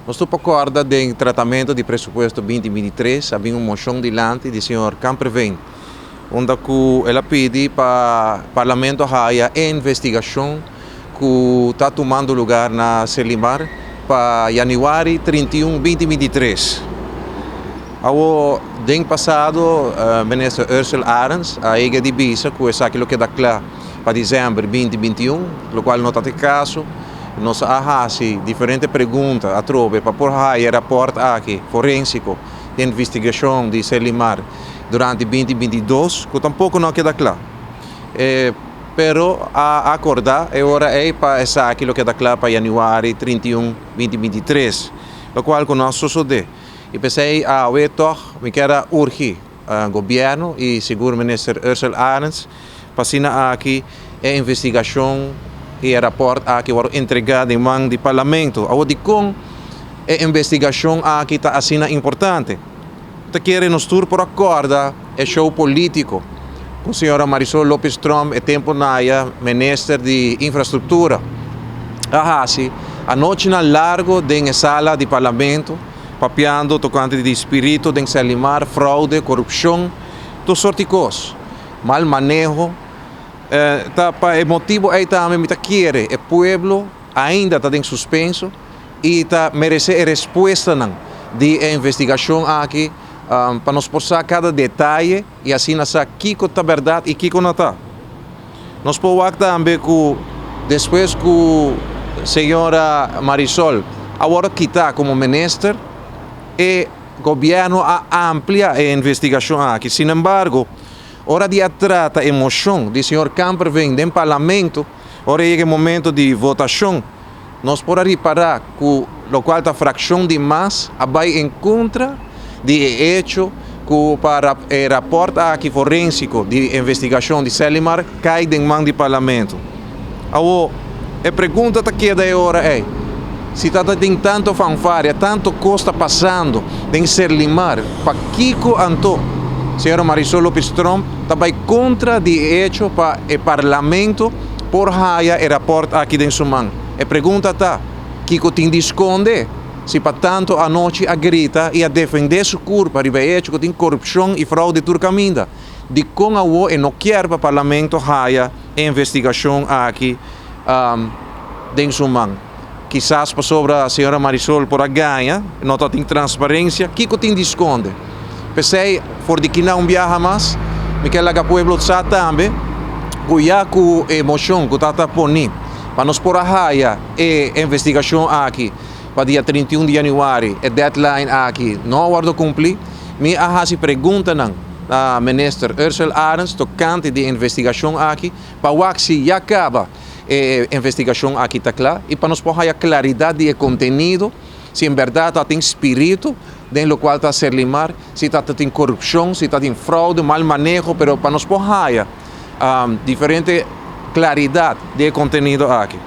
Nós concorda com o tratamento do pressuposto 2023, havia uma moção diante do senhor Camperveen, onde ela pede para o Parlamento haja investigação que está tomando lugar na Selimar para janeiro 31, 2023. No ano passado, o ministro Ursula Arens, a EGA de Bisa, que é aquilo que dá claro para dezembro 2021, o qual não está de caso. Nós fazemos diferentes perguntas a trove para pôr aí rapport aqui, forensico, de investigação de Selimar durante 2022, que tampouco não queda claro. Pero a acordar é hora para essa aquilo que dá claro para janeiro 31, 2023, o qual que nós sucede. E pensei me quero urgir o governo e seguro ministro Ursula Arens para assinar aqui a investigação e o rapport que vai entregado em mão do Parlamento. De com a investigação que está assim importante. Te querem nos tur por acordo é show político. Com a senhora Marisol Lopes Trump, é tempo na ministra de infraestrutura. A noite na largo da sala do Parlamento, papiando tocante de espírito de Selimar, fraude, corrupção, toda sorte de coisas. Mal manejo. O motivo é também que o povo ainda está em suspenso e merece a resposta de investigação aqui para nos passar cada detalhe e assim saber o que é verdade e o que não está. Nós podemos também que depois que a senhora Marisol agora que está como ministra, o governo amplia a investigação aqui. Sin embargo, hora de trata a emoção do senhor Camperveen do Parlamento, hora é o momento de votação, nós podemos reparar que o qual a fração de mais vai em contra do hecho que para o rapport aqui forensico de investigação de Selimar cai em mão do Parlamento. A pergunta que é hora é, se tem tanto fanfare, tanto costa passando em Selimar, para que anto senhora Marisol Lopes Trump também contra o hecho para o Parlamento por haja o rapport aqui dentro sua mão. A pergunta está, que tem de esconder se para tanto a noite a grita e a defender sua culpa, riba hecho que tem corrupção e fraude turcaminda. De com a não quer para o Parlamento haja a investigação aqui dentro sua mão. Quizás sobre a senhora Marisol por a ganha, não tem transparência, que tem de esconder. Pensei, por de que não viaja mais, me quer que o povo sabe também, que já com a emoção que está ponindo, para nos pôr a raia a investigação aqui, para dia 31 de janeiro, a deadline aqui, não aguardo cumprir, me se pergunta a ministra Ursula Arens, tocante de investigação aqui, para que se já acaba a investigação aqui está clara, e para nos pôr a claridade de conteúdo, se em verdade tem espírito, dentro do qual está Selimar, se tem corrupção, se tem fraude, mal manejo, mas para nos pôr diferente claridade de conteúdo aqui.